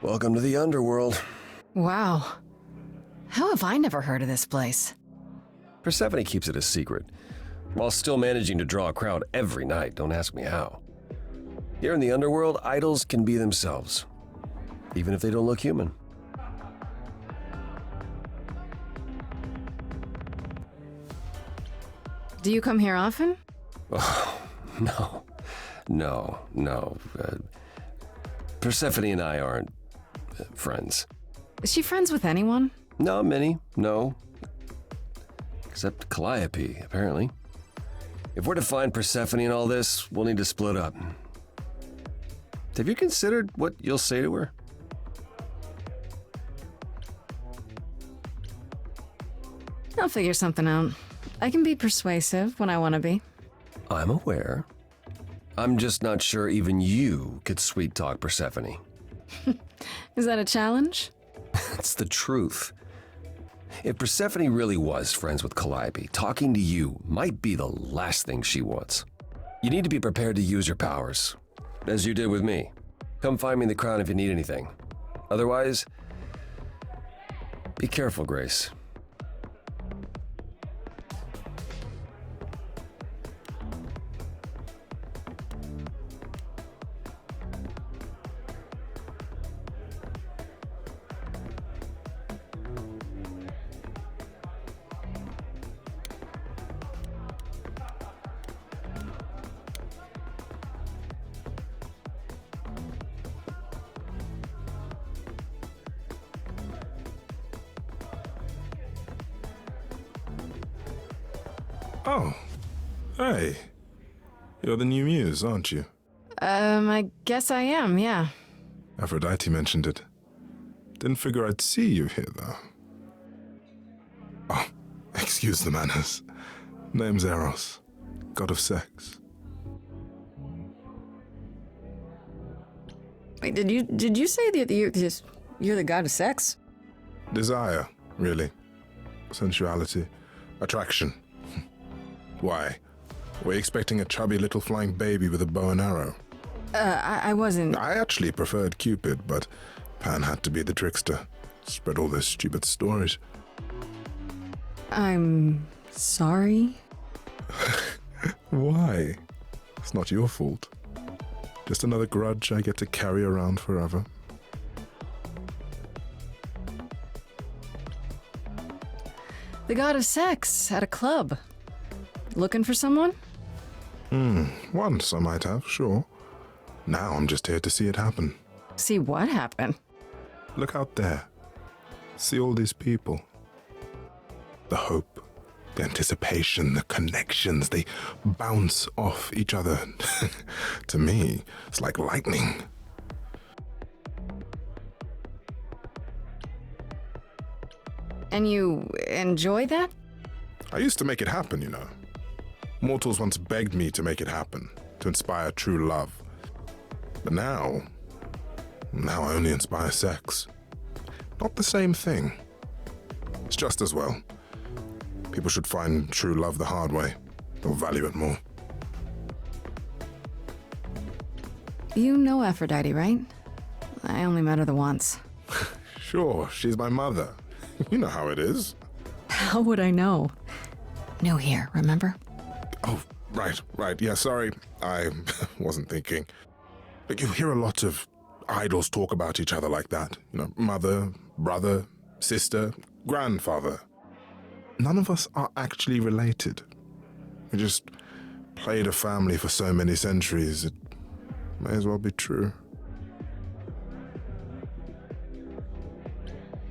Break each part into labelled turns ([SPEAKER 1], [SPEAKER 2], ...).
[SPEAKER 1] Welcome to the underworld.
[SPEAKER 2] Wow. How have I never heard of this place?
[SPEAKER 1] Persephone keeps it a secret, while still managing to draw a crowd every night. Don't ask me how. Here in the underworld, idols can be themselves, even if they don't look human.
[SPEAKER 2] Do you come here often?
[SPEAKER 1] Oh, no. Persephone and I aren't friends.
[SPEAKER 2] Is she friends with anyone?
[SPEAKER 1] Not many, no. Except Calliope, apparently. If we're to find Persephone in all this, we'll need to split up. Have you considered what you'll say to her?
[SPEAKER 2] I'll figure something out. I can be persuasive when I want to be.
[SPEAKER 1] I'm aware. I'm just not sure even you could sweet-talk Persephone.
[SPEAKER 2] Is that a challenge?
[SPEAKER 1] That's the truth. If Persephone really was friends with Calliope, talking to you might be the last thing she wants. You need to be prepared to use your powers, as you did with me. Come find me in the crown if you need anything. Otherwise, be careful, Grace.
[SPEAKER 3] Oh, hey. You're the new muse, aren't you?
[SPEAKER 2] I guess I am, yeah.
[SPEAKER 3] Aphrodite mentioned it. Didn't figure I'd see you here, though. Oh, excuse the manners. Name's Eros, god of sex.
[SPEAKER 2] Wait, did you say that you're the god of sex?
[SPEAKER 3] Desire, really. Sensuality. Attraction. Why? Were you expecting a chubby little flying baby with a bow and arrow?
[SPEAKER 2] I wasn't...
[SPEAKER 3] I actually preferred Cupid, but Pan had to be the trickster. Spread all those stupid stories.
[SPEAKER 2] I'm sorry.
[SPEAKER 3] Why? It's not your fault. Just another grudge I get to carry around forever.
[SPEAKER 2] The god of sex at a club. Looking for someone?
[SPEAKER 3] Once I might have, sure. Now I'm just here to see it happen.
[SPEAKER 2] See what happened?
[SPEAKER 3] Look out there. See all these people. The hope, the anticipation, the connections, they bounce off each other. To me, it's like lightning.
[SPEAKER 2] And you enjoy that?
[SPEAKER 3] I used to make it happen, you know. Mortals once begged me to make it happen, to inspire true love. But now I only inspire sex. Not the same thing. It's just as well. People should find true love the hard way. They'll value it more.
[SPEAKER 2] You know Aphrodite, right? I only met her the once.
[SPEAKER 3] Sure, she's my mother. You know how it is.
[SPEAKER 2] How would I know? New here, remember?
[SPEAKER 3] Oh, right. Yeah, sorry. I wasn't thinking. But you hear a lot of idols talk about each other like that. You know, mother, brother, sister, grandfather. None of us are actually related. We just played a family for so many centuries, it may as well be true.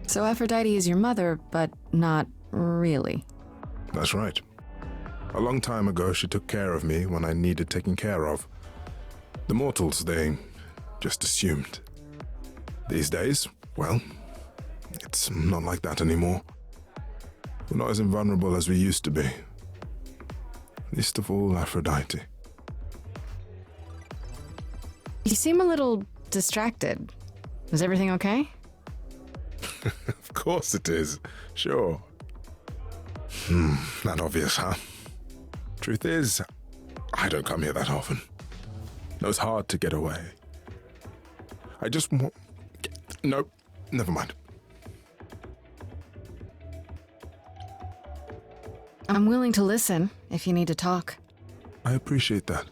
[SPEAKER 2] So Aphrodite is your mother, but not really.
[SPEAKER 3] That's right. A long time ago, she took care of me when I needed taking care of. The mortals, they just assumed. These days, well, it's not like that anymore. We're not as invulnerable as we used to be. Least of all, Aphrodite.
[SPEAKER 2] You seem a little distracted. Is everything okay?
[SPEAKER 3] Of course it is. Sure. Not obvious, huh? Truth is, I don't come here that often. No, it's hard to get away. I just want... No, never mind.
[SPEAKER 2] I'm willing to listen if you need to talk.
[SPEAKER 3] I appreciate that.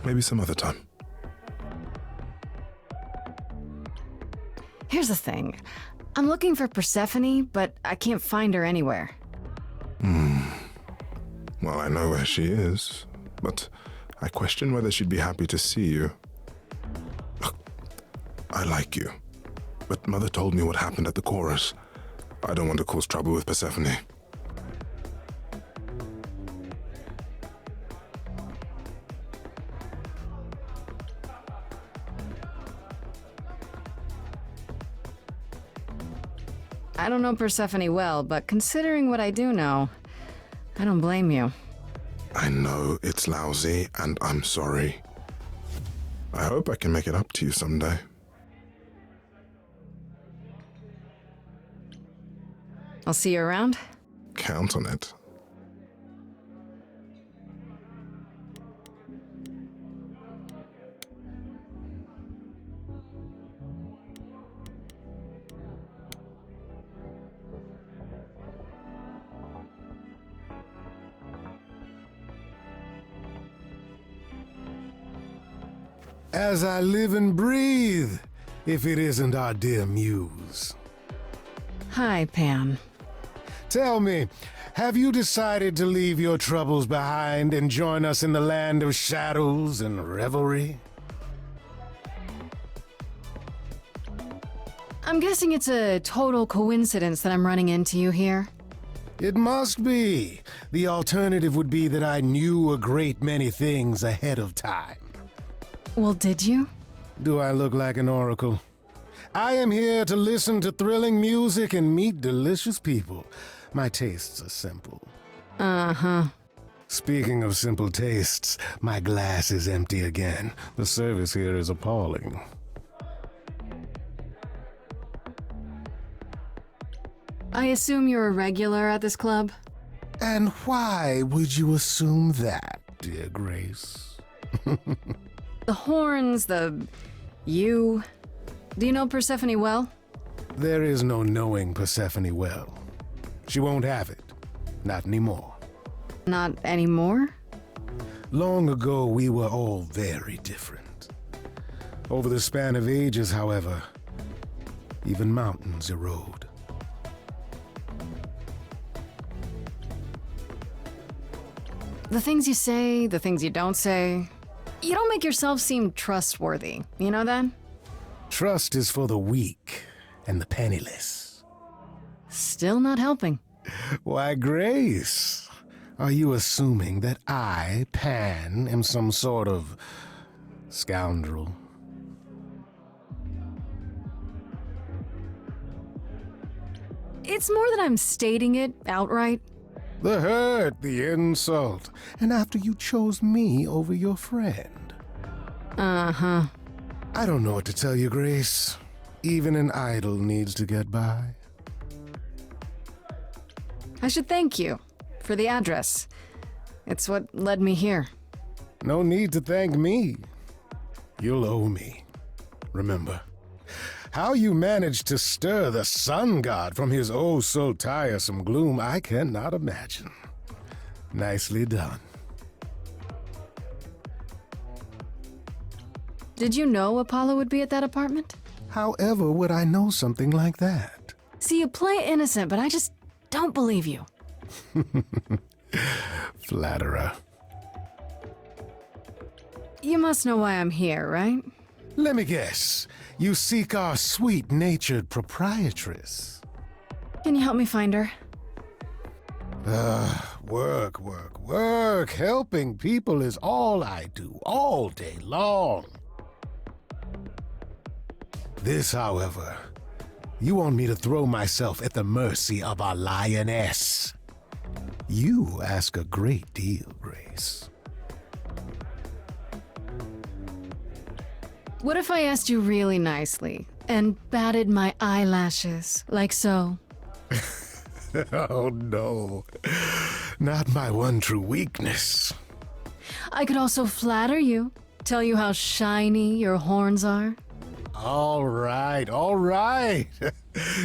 [SPEAKER 3] Maybe some other time.
[SPEAKER 2] Here's the thing. I'm looking for Persephone, but I can't find her anywhere.
[SPEAKER 3] Well, I know where she is, but I question whether she'd be happy to see you. Look, I like you, but Mother told me what happened at the chorus. I don't want to cause trouble with Persephone.
[SPEAKER 2] I don't know Persephone well, but considering what I do know, I don't blame you.
[SPEAKER 3] I know it's lousy, and I'm sorry. I hope I can make it up to you someday.
[SPEAKER 2] I'll see you around.
[SPEAKER 3] Count on it.
[SPEAKER 4] As I live and breathe, if it isn't our dear Muse.
[SPEAKER 2] Hi, Pam.
[SPEAKER 4] Tell me, have you decided to leave your troubles behind and join us in the land of shadows and revelry?
[SPEAKER 2] I'm guessing it's a total coincidence that I'm running into you here.
[SPEAKER 4] It must be. The alternative would be that I knew a great many things ahead of time.
[SPEAKER 2] Well, did you?
[SPEAKER 4] Do I look like an oracle? I am here to listen to thrilling music and meet delicious people. My tastes are simple.
[SPEAKER 2] Uh-huh.
[SPEAKER 4] Speaking of simple tastes, my glass is empty again. The service here is appalling.
[SPEAKER 2] I assume you're a regular at this club?
[SPEAKER 4] And why would you assume that, dear Grace?
[SPEAKER 2] The horns, you. Do you know Persephone well?
[SPEAKER 4] There is no knowing Persephone well. She won't have it. Not anymore.
[SPEAKER 2] Not anymore?
[SPEAKER 4] Long ago, we were all very different. Over the span of ages, however, even mountains erode.
[SPEAKER 2] The things you say, the things you don't say. You don't make yourself seem trustworthy. You know that?
[SPEAKER 4] Trust is for the weak and the penniless.
[SPEAKER 2] Still not helping.
[SPEAKER 4] Why, Grace, are you assuming that I, Pan, am some sort of scoundrel?
[SPEAKER 2] It's more that I'm stating it outright.
[SPEAKER 4] The hurt, the insult, and after you chose me over your friend.
[SPEAKER 2] Uh-huh.
[SPEAKER 4] I don't know what to tell you, Grace. Even an idol needs to get by.
[SPEAKER 2] I should thank you for the address. It's what led me here.
[SPEAKER 4] No need to thank me. You'll owe me. Remember, how you managed to stir the sun god from his oh so tiresome gloom, I cannot imagine. Nicely done.
[SPEAKER 2] Did you know Apollo would be at that apartment?
[SPEAKER 4] However would I know something like that?
[SPEAKER 2] See, you play innocent, but I just don't believe you.
[SPEAKER 4] Flatterer.
[SPEAKER 2] You must know why I'm here, right?
[SPEAKER 4] Let me guess. You seek our sweet-natured proprietress.
[SPEAKER 2] Can you help me find her?
[SPEAKER 4] Work. Helping people is all I do, all day long. This, however, you want me to throw myself at the mercy of a lioness. You ask a great deal, Grace.
[SPEAKER 2] What if I asked you really nicely and batted my eyelashes, like so?
[SPEAKER 4] Oh no, not my one true weakness.
[SPEAKER 2] I could also flatter you, tell you how shiny your horns are.
[SPEAKER 4] All right, all right.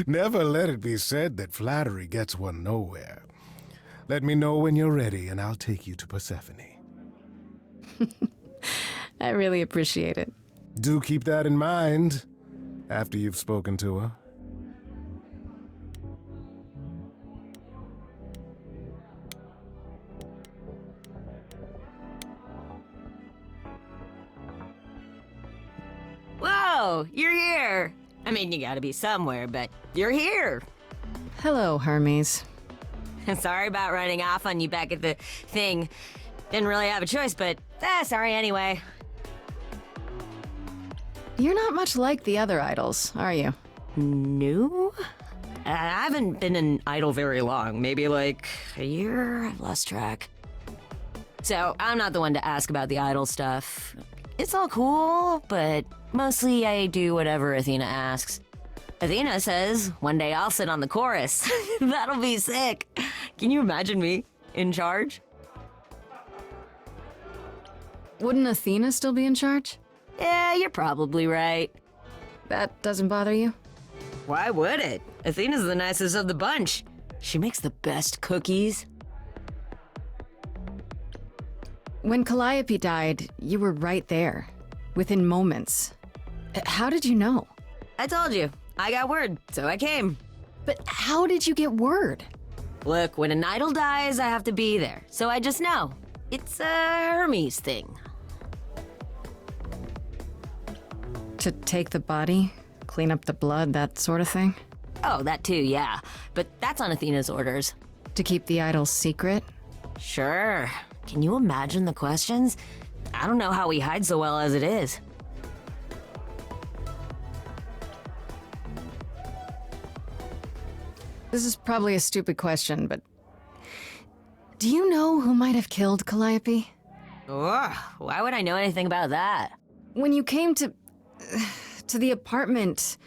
[SPEAKER 4] Never let it be said that flattery gets one nowhere. Let me know when you're ready, and I'll take you to Persephone.
[SPEAKER 2] I really appreciate it.
[SPEAKER 4] Do keep that in mind after you've spoken to her.
[SPEAKER 5] Whoa, you're here. I mean, you gotta be somewhere, but you're here.
[SPEAKER 2] Hello, Hermes.
[SPEAKER 5] Sorry about running off on you back at the thing. Didn't really have a choice, but sorry anyway.
[SPEAKER 2] You're not much like the other idols, are you?
[SPEAKER 5] No? I haven't been an idol very long. Maybe like a year? I've lost track. So, I'm not the one to ask about the idol stuff. It's all cool, but mostly I do whatever Athena asks. Athena says, one day I'll sit on the chorus. That'll be sick. Can you imagine me in charge?
[SPEAKER 2] Wouldn't Athena still be in charge?
[SPEAKER 5] Yeah, you're probably right.
[SPEAKER 2] That doesn't bother you?
[SPEAKER 5] Why would it? Athena's the nicest of the bunch. She makes the best cookies.
[SPEAKER 2] When Calliope died, you were right there, within moments. How did you know?
[SPEAKER 5] I told you. I got word, so I came.
[SPEAKER 2] But how did you get word?
[SPEAKER 5] Look, when an idol dies, I have to be there. So I just know. It's a Hermes thing.
[SPEAKER 2] To take the body, clean up the blood, that sort of thing?
[SPEAKER 5] Oh, that too, yeah. But that's on Athena's orders.
[SPEAKER 2] To keep the idols secret?
[SPEAKER 5] Sure. Can you imagine the questions? I don't know how we hide so well as it is.
[SPEAKER 2] This is probably a stupid question, but do you know who might have killed Calliope?
[SPEAKER 5] Ugh, why would I know anything about that?
[SPEAKER 2] When you came to the apartment,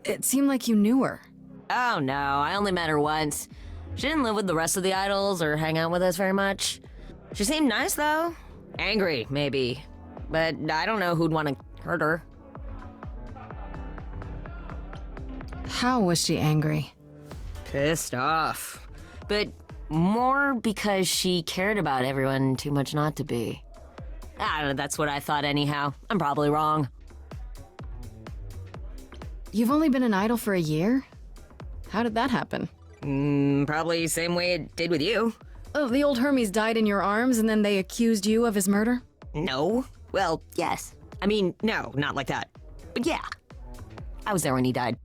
[SPEAKER 2] it seemed like you knew her.
[SPEAKER 5] Oh no, I only met her once. She didn't live with the rest of the idols or hang out with us very much. She seemed nice though. Angry, maybe. But I don't know who'd want to hurt her.
[SPEAKER 2] How was she angry?
[SPEAKER 5] Pissed off. But more because she cared about everyone too much not to be. I don't know, that's what I thought anyhow. I'm probably wrong.
[SPEAKER 2] You've only been an idol for a year? How did that happen?
[SPEAKER 5] Probably same way it did with you.
[SPEAKER 2] Oh, the old Hermes died in your arms and then they accused you of his murder?
[SPEAKER 5] No. Well, yes. I mean, no, not like that. But yeah. I was there when he died.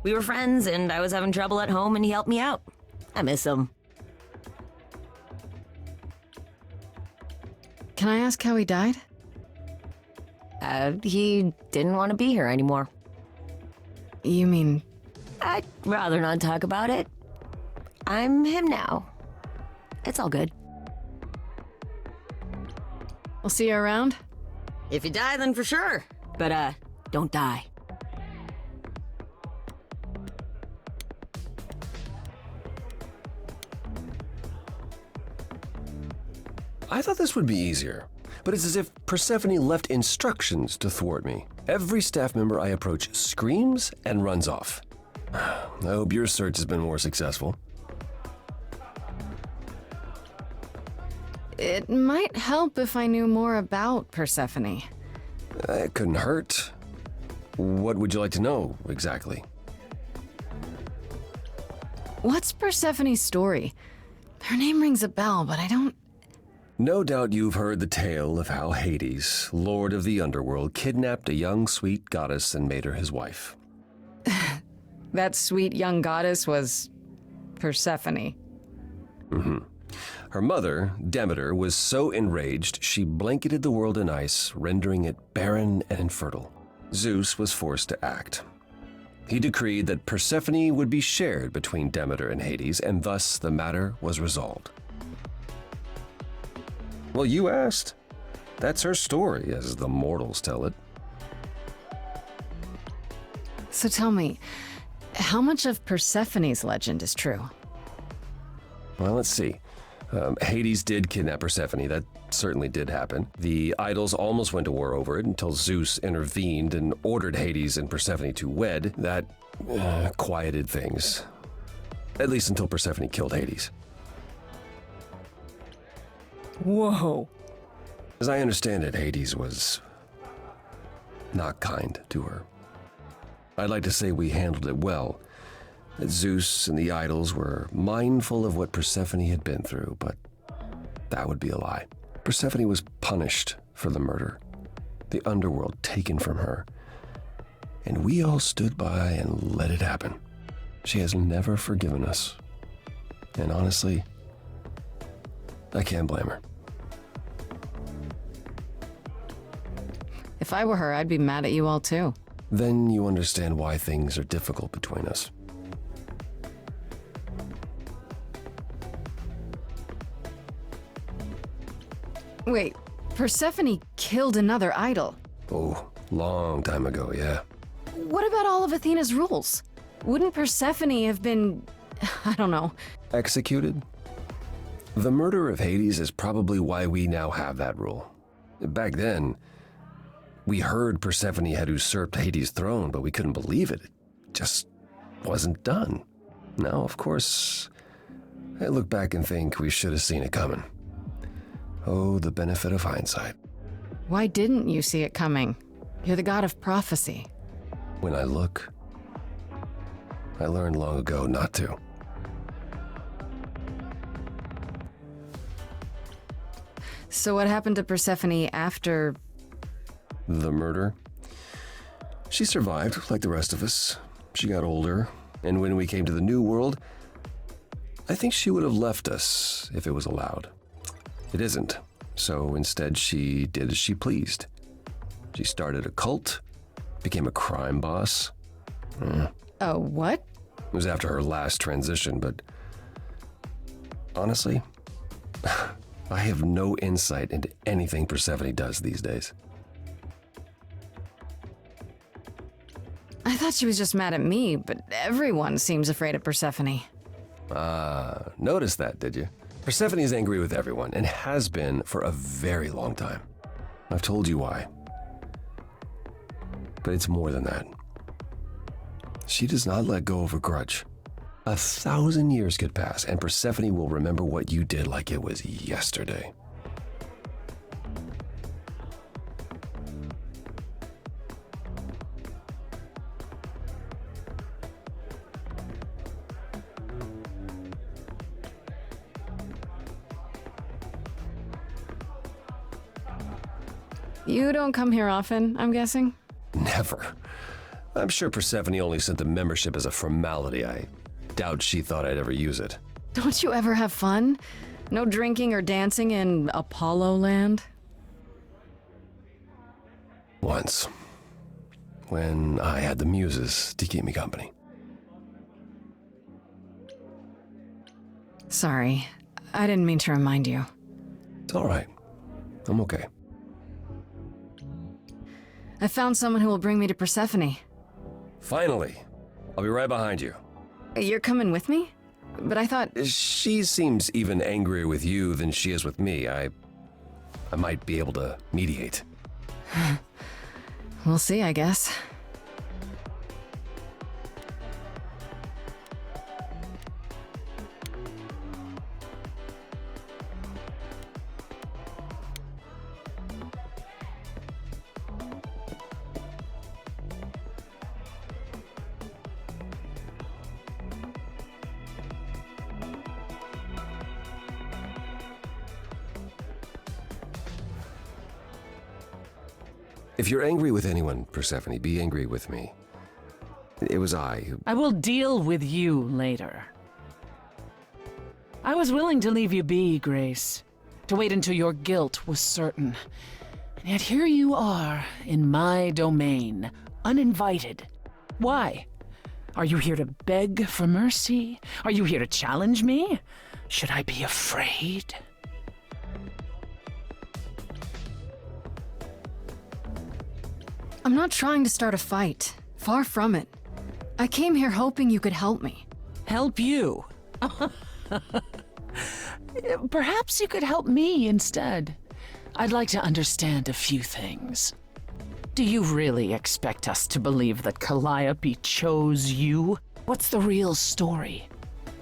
[SPEAKER 5] We were friends and I was having trouble at home and he helped me out. I miss him.
[SPEAKER 2] Can I ask how he died?
[SPEAKER 5] He didn't want to be here anymore.
[SPEAKER 2] You mean,
[SPEAKER 5] I'd rather not talk about it. I'm him now. It's all good.
[SPEAKER 2] we'll see you around?
[SPEAKER 5] If you die, then for sure. But, don't die.
[SPEAKER 1] I thought this would be easier, but it's as if Persephone left instructions to thwart me. Every staff member I approach screams and runs off. I hope your search has been more successful.
[SPEAKER 2] It might help if I knew more about Persephone.
[SPEAKER 1] It couldn't hurt. What would you like to know, exactly?
[SPEAKER 2] What's Persephone's story? Her name rings a bell, but I don't...
[SPEAKER 1] No doubt you've heard the tale of how Hades, lord of the underworld, kidnapped a young sweet goddess and made her his wife.
[SPEAKER 2] That sweet young goddess was Persephone.
[SPEAKER 1] Her mother, Demeter, was so enraged she blanketed the world in ice, rendering it barren and infertile. Zeus was forced to act. He decreed that Persephone would be shared between Demeter and Hades, and thus the matter was resolved. Well, you asked. That's her story, as the mortals tell it.
[SPEAKER 2] So tell me, how much of Persephone's legend is true?
[SPEAKER 1] Well, let's see. Hades did kidnap Persephone. That certainly did happen. The idols almost went to war over it until Zeus intervened and ordered Hades and Persephone to wed. That quieted things. At least until Persephone killed Hades.
[SPEAKER 2] Whoa.
[SPEAKER 1] As I understand it, Hades was not kind to her. I'd like to say we handled it well, that Zeus and the idols were mindful of what Persephone had been through, but that would be a lie. Persephone was punished for the murder, the underworld taken from her, and we all stood by and let it happen. She has never forgiven us, and honestly, I can't blame her.
[SPEAKER 2] If I were her, I'd be mad at you all too.
[SPEAKER 1] Then you understand why things are difficult between us.
[SPEAKER 2] Wait, Persephone killed another idol.
[SPEAKER 1] Oh, long time ago, yeah.
[SPEAKER 2] What about all of Athena's rules? Wouldn't Persephone have been, I don't know.
[SPEAKER 1] Executed? The murder of Hades is probably why we now have that rule. Back then, we heard Persephone had usurped Hades' throne, but we couldn't believe it. It just wasn't done. Now, of course, I look back and think we should have seen it coming. Oh, the benefit of hindsight.
[SPEAKER 2] Why didn't you see it coming? You're the god of prophecy.
[SPEAKER 1] When I look, I learned long ago not to.
[SPEAKER 2] So what happened to Persephone after...
[SPEAKER 1] The murder? She survived, like the rest of us. She got older, and when we came to the New World, I think she would have left us if it was allowed. It isn't, so instead she did as she pleased. She started a cult, became a crime boss.
[SPEAKER 2] Oh, what?
[SPEAKER 1] It was after her last transition, but honestly, I have no insight into anything Persephone does these days.
[SPEAKER 2] I thought she was just mad at me, but everyone seems afraid of Persephone.
[SPEAKER 1] Noticed that, did you? Persephone is angry with everyone, and has been for a very long time. I've told you why. But it's more than that. She does not let go of a grudge. 1,000 years could pass, and Persephone will remember what you did like it was yesterday.
[SPEAKER 2] You don't come here often, I'm guessing?
[SPEAKER 1] Never. I'm sure Persephone only sent the membership as a formality. I doubt she thought I'd ever use it.
[SPEAKER 2] Don't you ever have fun? No drinking or dancing in Apollo land?
[SPEAKER 1] Once. When I had the muses to keep me company.
[SPEAKER 2] Sorry, I didn't mean to remind you.
[SPEAKER 1] It's all right. I'm okay.
[SPEAKER 2] I found someone who will bring me to Persephone.
[SPEAKER 1] Finally. I'll be right behind you.
[SPEAKER 2] You're coming with me? But I thought...
[SPEAKER 1] She seems even angrier with you than she is with me. I might be able to mediate.
[SPEAKER 2] We'll see, I guess.
[SPEAKER 1] If you're angry with anyone, Persephone, be angry with me. It was I who...
[SPEAKER 6] I will deal with you later. I was willing to leave you be, Grace, to wait until your guilt was certain. And yet here you are, in my domain, uninvited. Why? Are you here to beg for mercy? Are you here to challenge me? Should I be afraid?
[SPEAKER 2] I'm not trying to start a fight. Far from it. I came here hoping you could help me.
[SPEAKER 6] Help you? Perhaps you could help me instead. I'd like to understand a few things. Do you really expect us to believe that Calliope chose you? What's the real story?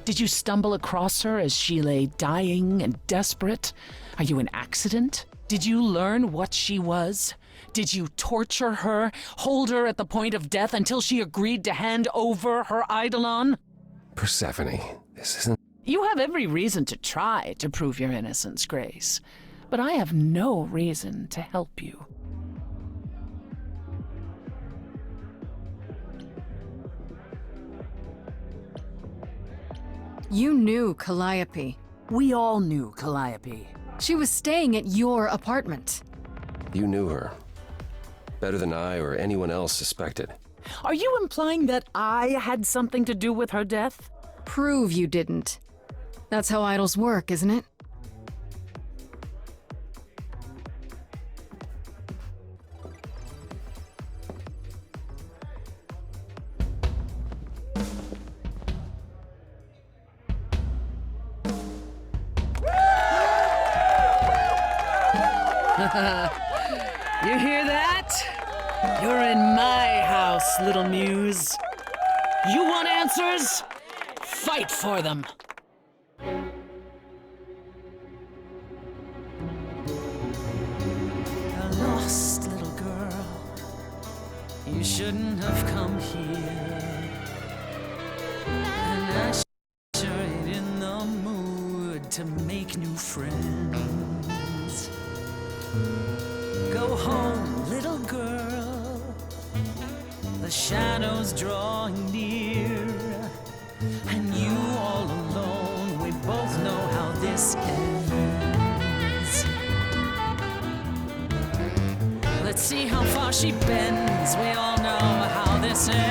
[SPEAKER 6] Did you stumble across her as she lay dying and desperate? Are you an accident? Did you learn what she was? Did you torture her, hold her at the point of death until she agreed to hand over her Eidolon?
[SPEAKER 1] Persephone, this isn't...
[SPEAKER 6] You have every reason to try to prove your innocence, Grace, but I have no reason to help you.
[SPEAKER 2] You knew Calliope.
[SPEAKER 6] We all knew Calliope.
[SPEAKER 2] She was staying at your apartment.
[SPEAKER 1] You knew her. Better than I or anyone else suspected.
[SPEAKER 6] Are you implying that I had something to do with her death?
[SPEAKER 2] Prove you didn't. That's how idols work, isn't it?
[SPEAKER 6] You hear that? You're in my house, little muse. You want answers? Fight for them. A lost little girl. You shouldn't have come here. And I sure ain't in the mood to make new friends. Go home, little girl. The shadows drawing near, and you all alone. We both know how this ends. Let's see how far she bends. We all know how this ends.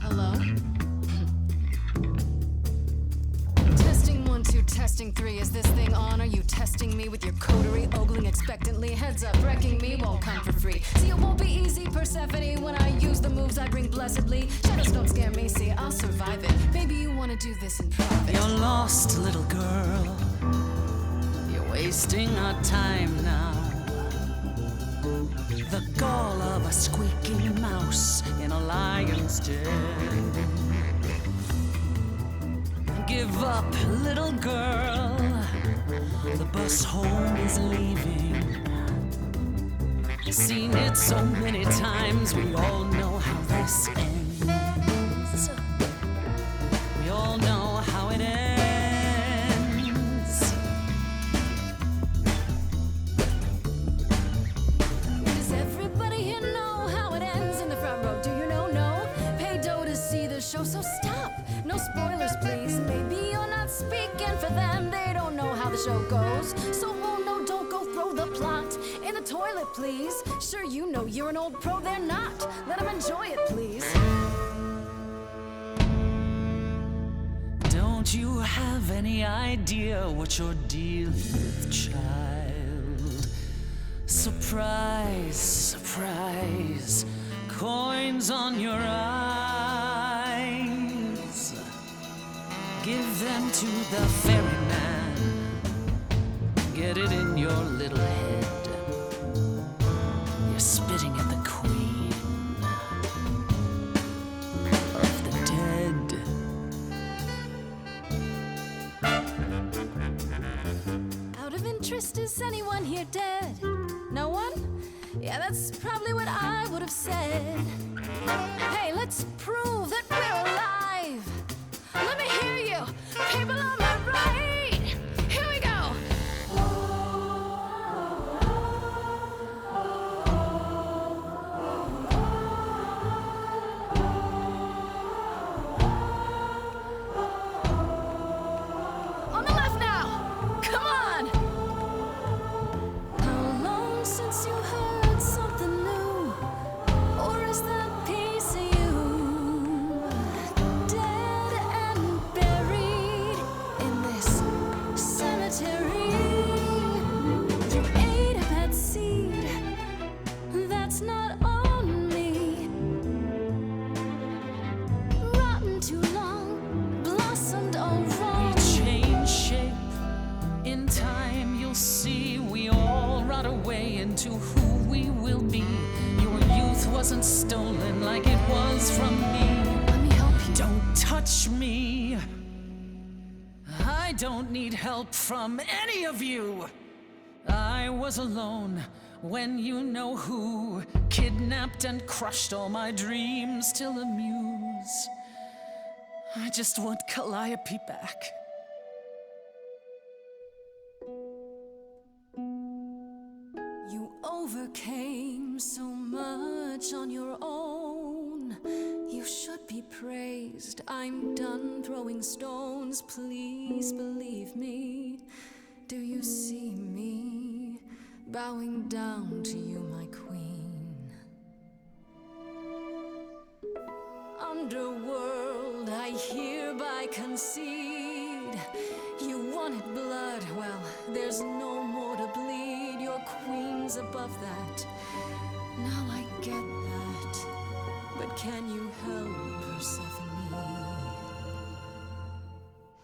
[SPEAKER 2] Hello? Testing 1, 2, testing 3. Is this thing on? Are you testing me with your coterie, ogling expectantly? Heads up, wrecking me won't come for free. See, it won't be easy, Persephone, when I use the moves I bring blessedly. Shadows don't scare me, see, I'll survive it. Maybe you wanna do this in private.
[SPEAKER 6] You're lost, little girl. You're wasting our time now. The gall of a squeaking mouse in a lion's den. Give up, little girl. The bus home is leaving. Seen it so many times, we all know how this ends. We all know how it ends.
[SPEAKER 2] Does everybody here know how it ends in the front row? Do you know? No? Pay dough to see the show, so stop. No spoilers, please. Maybe you're not speaking for them. They don't know how the show goes. So, oh no, don't go throw the plot in the toilet, please. Sure, you know you're an old pro, they're not. Let them enjoy it, please.
[SPEAKER 6] Don't you have any idea what you're dealing with, child? Surprise, surprise, coins on your eyes. Give them to the ferryman. Get it in your little head. You're spitting at the queen of the dead.
[SPEAKER 2] Out of interest, is anyone here dead? No one? Yeah, that's probably what I would have said. Hey, let's prove that we're alive. Let me hear you, people on my right. Here we go. On the left now. Come on. How long since you heard something new? Or is that piece of you dead and buried let's not own me. Rotten too long, blossomed all wrong.
[SPEAKER 6] We change shape in time, you'll see. We all rot away into who we will be. Your youth wasn't stolen like it was from me.
[SPEAKER 2] Let me help you.
[SPEAKER 6] Don't touch me. I don't need help from any of you. I was alone when you know who kidnapped and crushed all my dreams till amuse. I just want Calliope back.
[SPEAKER 2] You overcame so much on your own. You should be praised. I'm done throwing stones. Please believe me. Do you see me bowing down to you, my queen? Underworld, I hereby concede. You wanted blood, well, there's no more to bleed. Your queen's above that. Now I get that. But can you help Persephone?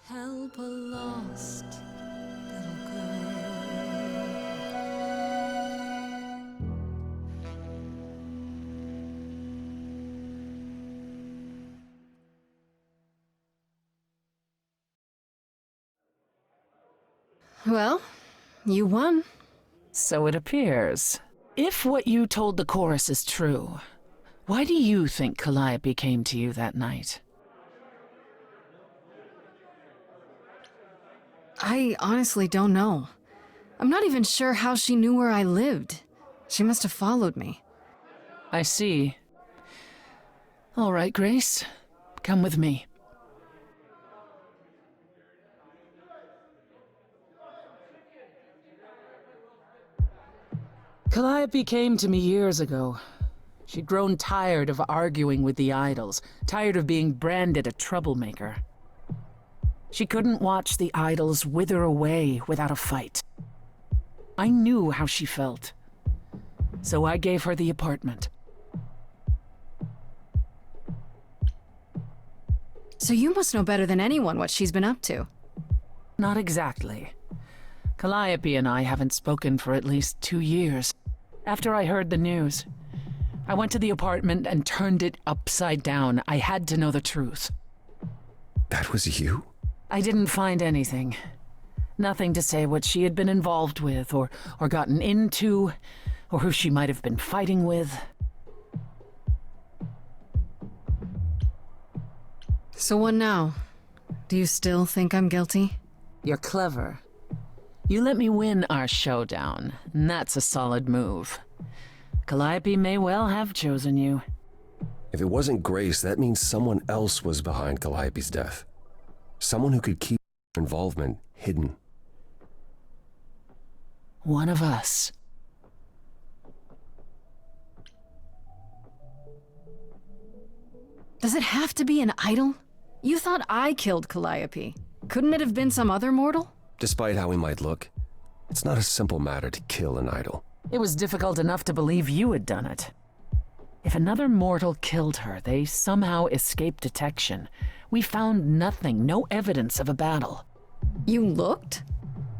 [SPEAKER 2] Help a lost little girl. Well, you won.
[SPEAKER 6] So it appears. If what you told the chorus is true, why do you think Calliope came to you that night?
[SPEAKER 2] I honestly don't know. I'm not even sure how she knew where I lived. She must have followed me.
[SPEAKER 6] I see. All right, Grace. Come with me. Calliope came to me years ago. She'd grown tired of arguing with the idols, tired of being branded a troublemaker. She couldn't watch the idols wither away without a fight. I knew how she felt, so I gave her the apartment.
[SPEAKER 2] So you must know better than anyone what she's been up to.
[SPEAKER 6] Not exactly. Calliope and I haven't spoken for at least 2 years. After I heard the news, I went to the apartment and turned it upside down. I had to know the truth.
[SPEAKER 1] That was you?
[SPEAKER 6] I didn't find anything. Nothing to say what she had been involved with, or gotten into, or who she might have been fighting with.
[SPEAKER 2] So what now? Do you still think I'm guilty?
[SPEAKER 6] You're clever. You let me win our showdown, and that's a solid move. Calliope may well have chosen you.
[SPEAKER 1] If it wasn't Grace, that means someone else was behind Calliope's death. Someone who could keep her involvement hidden.
[SPEAKER 6] One of us.
[SPEAKER 2] Does it have to be an idol? You thought I killed Calliope. Couldn't it have been some other mortal?
[SPEAKER 1] Despite how he might look, it's not a simple matter to kill an idol.
[SPEAKER 6] It was difficult enough to believe you had done it. If another mortal killed her, they somehow escaped detection. We found nothing, no evidence of a battle.
[SPEAKER 2] You looked?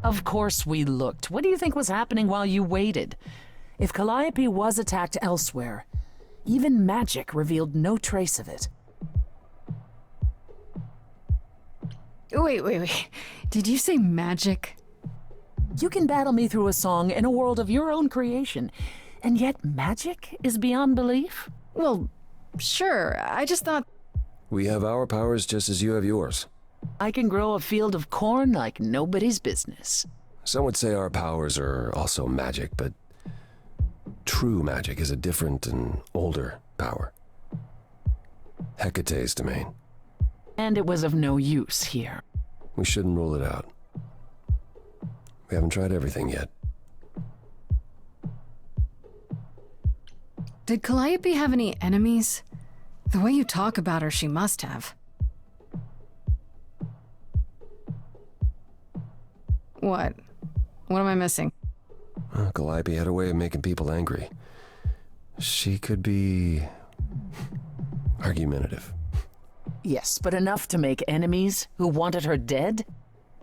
[SPEAKER 6] Of course we looked. What do you think was happening while you waited? If Calliope was attacked elsewhere, even magic revealed no trace of it.
[SPEAKER 2] Wait. Did you say magic?
[SPEAKER 6] You can battle me through a song in a world of your own creation, and yet magic is beyond belief?
[SPEAKER 2] Well, sure. I just thought...
[SPEAKER 1] We have our powers just as you have yours.
[SPEAKER 6] I can grow a field of corn like nobody's business.
[SPEAKER 1] Some would say our powers are also magic, but true magic is a different and older power. Hecate's domain.
[SPEAKER 6] And it was of no use here.
[SPEAKER 1] We shouldn't rule it out. We haven't tried everything yet.
[SPEAKER 2] Did Calliope have any enemies? The way you talk about her, she must have. What? What am I missing?
[SPEAKER 1] Calliope had a way of making people angry. She could be argumentative.
[SPEAKER 6] Yes, but enough to make enemies who wanted her dead?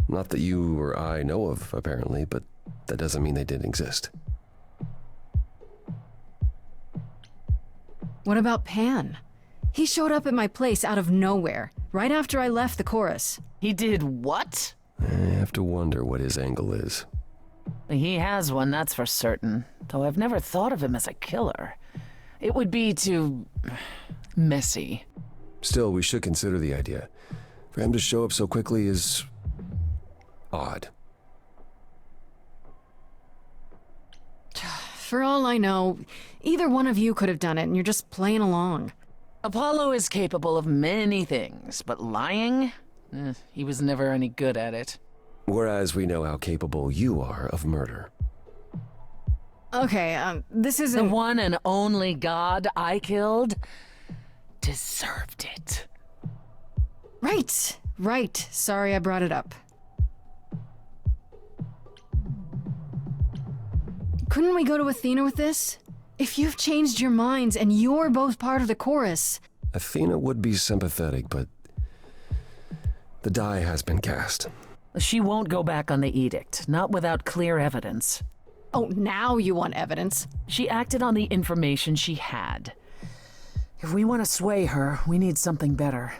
[SPEAKER 1] Not that you or I know of, apparently, but that doesn't mean they didn't exist.
[SPEAKER 2] What about Pan? He showed up at my place out of nowhere, right after I left the chorus.
[SPEAKER 6] He did what?
[SPEAKER 1] I have to wonder what his angle is.
[SPEAKER 6] He has one, that's for certain. Though I've never thought of him as a killer. It would be too messy.
[SPEAKER 1] Still, we should consider the idea. For him to show up so quickly is odd.
[SPEAKER 2] For all I know, either one of you could have done it and you're just playing along.
[SPEAKER 6] Apollo is capable of many things, but lying? He was never any good at it.
[SPEAKER 1] Whereas we know how capable you are of murder.
[SPEAKER 2] Okay, this
[SPEAKER 6] The
[SPEAKER 2] isn't...
[SPEAKER 6] one and only god I killed deserved it.
[SPEAKER 2] Right. Sorry I brought it up. Couldn't we go to Athena with this? If you've changed your minds and you're both part of the chorus...
[SPEAKER 1] Athena would be sympathetic, but the die has been cast.
[SPEAKER 6] She won't go back on the edict, not without clear evidence.
[SPEAKER 2] Oh, now you want evidence.
[SPEAKER 6] She acted on the information she had. If we want to sway her, we need something better.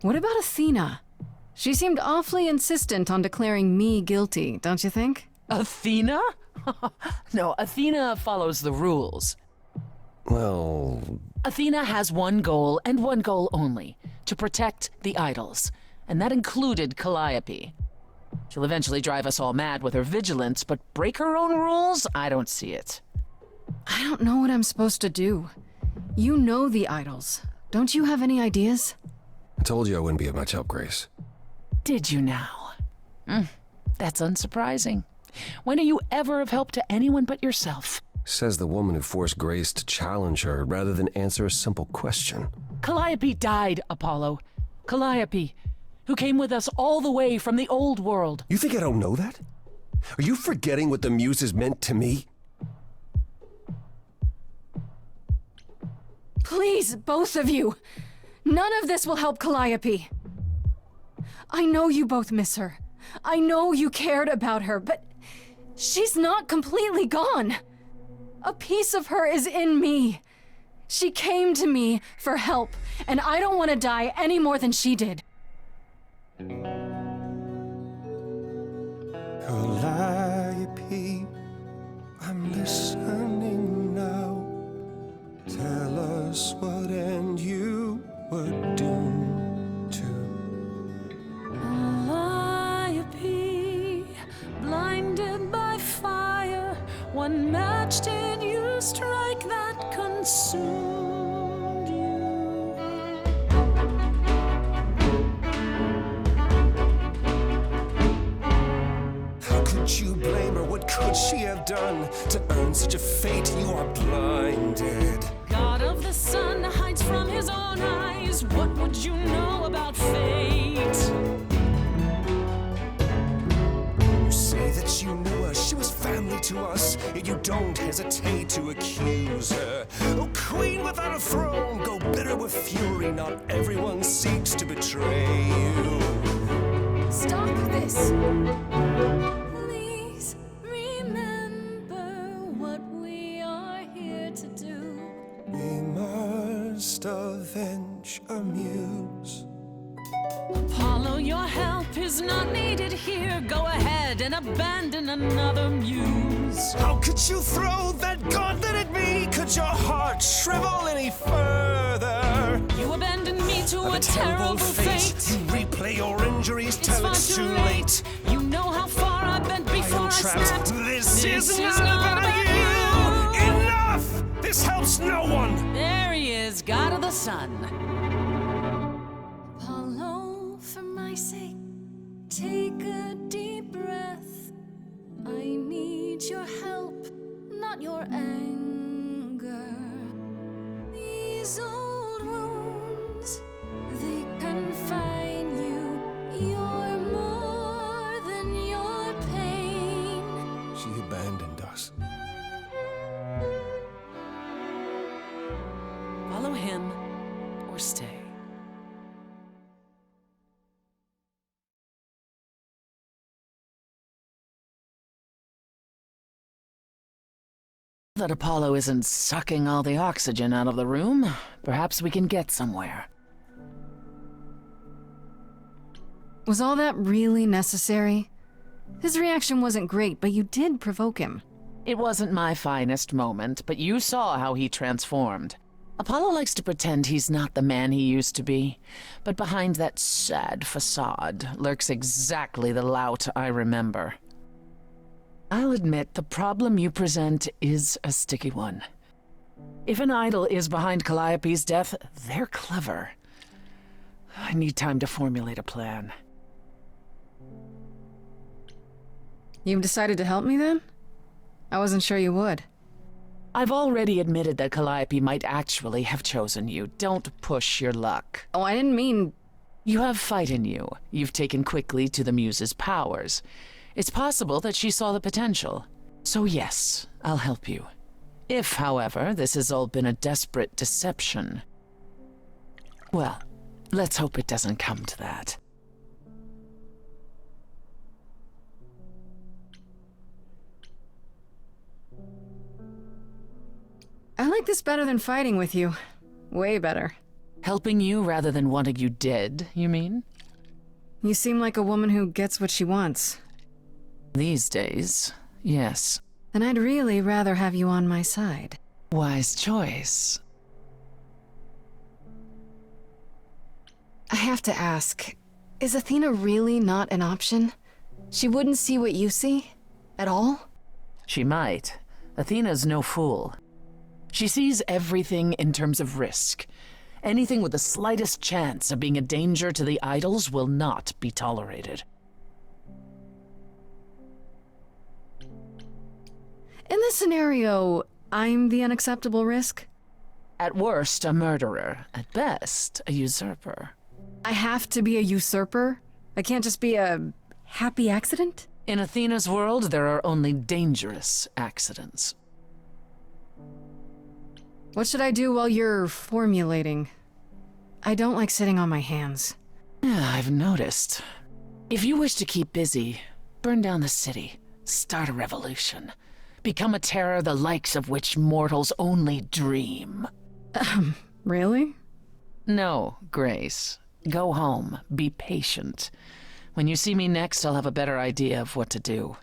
[SPEAKER 2] What about Athena? She seemed awfully insistent on declaring me guilty, don't you think?
[SPEAKER 6] Athena? No, Athena follows the rules.
[SPEAKER 1] Well,
[SPEAKER 6] Athena has one goal, and one goal only, to protect the idols. And that included Calliope. She'll eventually drive us all mad with her vigilance, but break her own rules? I don't see it.
[SPEAKER 2] I don't know what I'm supposed to do. You know the idols. Don't you have any ideas?
[SPEAKER 1] I told you I wouldn't be of much help, Grace.
[SPEAKER 6] Did you now? That's unsurprising. When are you ever of help to anyone but yourself?
[SPEAKER 1] Says the woman who forced Grace to challenge her rather than answer a simple question.
[SPEAKER 6] Calliope died, Apollo. Calliope, who came with us all the way from the old world.
[SPEAKER 1] You think I don't know that? Are you forgetting what the Muses meant to me?
[SPEAKER 2] Please, both of you. None of this will help Calliope. I know you both miss her. I know you cared about her, but she's not completely gone. A piece of her is in me. She came to me for help, and I don't want to die any more than she did.
[SPEAKER 1] Calliope, I'm listening now. Tell us what end you were doomed to.
[SPEAKER 6] Calliope, blinded by fire, one match did you strike that consumed you.
[SPEAKER 1] How could you blame her? What could she have done to earn such a fate? You are blinded.
[SPEAKER 6] God of the sun hides from his own eyes. What would you know about fate?
[SPEAKER 1] You say that you knew her, she was family to us, yet you don't hesitate to accuse her. Oh, queen without a throne, go bitter with fury. Not everyone seeks to betray you.
[SPEAKER 2] Stop this. Please remember what we are here to do.
[SPEAKER 1] We must avenge a muse.
[SPEAKER 6] Apollo, your help is not needed here. Go ahead and abandon another muse.
[SPEAKER 1] How could you throw that gauntlet at me? Could your heart shrivel any further?
[SPEAKER 6] You abandoned me to a terrible fate.
[SPEAKER 1] You replay your injuries
[SPEAKER 6] It's
[SPEAKER 1] till
[SPEAKER 6] far
[SPEAKER 1] it's
[SPEAKER 6] too
[SPEAKER 1] too
[SPEAKER 6] late.
[SPEAKER 1] late.
[SPEAKER 6] You know how far I've been before I
[SPEAKER 1] Trapped.
[SPEAKER 6] snapped.
[SPEAKER 1] This is not about you. Enough! This helps no one.
[SPEAKER 6] There he is, God of the Sun.
[SPEAKER 2] Apollo, for my sake, take a deep breath. I need your help, not your anger. These old wounds, they confine you. You're more than your pain.
[SPEAKER 1] She abandoned us.
[SPEAKER 6] Follow him or stay. That Apollo isn't sucking all the oxygen out of the room, perhaps we can get somewhere.
[SPEAKER 2] Was all that really necessary? His reaction wasn't great, but you did provoke him.
[SPEAKER 6] It wasn't my finest moment, but you saw how he transformed. Apollo likes to pretend he's not the man he used to be, but behind that sad facade lurks exactly the lout I remember. I'll admit the problem you present is a sticky one. If an idol is behind Calliope's death, they're clever. I need time to formulate a plan.
[SPEAKER 2] You've decided to help me then? I wasn't sure you would.
[SPEAKER 6] I've already admitted that Calliope might actually have chosen you. Don't push your luck.
[SPEAKER 2] Oh, I didn't mean...
[SPEAKER 6] You have fight in you. You've taken quickly to the Muse's powers. It's possible that she saw the potential. So yes, I'll help you. If, however, this has all been a desperate deception, well, let's hope it doesn't come to that.
[SPEAKER 2] I like this better than fighting with you. Way better.
[SPEAKER 6] Helping you rather than wanting you dead, you mean?
[SPEAKER 2] You seem like a woman who gets what she wants.
[SPEAKER 6] These days, yes.
[SPEAKER 2] Then I'd really rather have you on my side.
[SPEAKER 6] Wise choice.
[SPEAKER 2] I have to ask, is Athena really not an option? She wouldn't see what you see? At all?
[SPEAKER 6] She might. Athena's no fool. She sees everything in terms of risk. Anything with the slightest chance of being a danger to the idols will not be tolerated.
[SPEAKER 2] In this scenario, I'm the unacceptable risk?
[SPEAKER 6] At worst, a murderer. At best, a usurper.
[SPEAKER 2] I have to be a usurper? I can't just be a happy accident?
[SPEAKER 6] In Athena's world, there are only dangerous accidents.
[SPEAKER 2] What should I do while you're formulating? I don't like sitting on my hands.
[SPEAKER 6] Yeah, I've noticed. If you wish to keep busy, burn down the city, start a revolution, become a terror the likes of which mortals only dream.
[SPEAKER 2] Really?
[SPEAKER 6] No, Grace. Go home. Be patient. When you see me next, I'll have a better idea of what to do.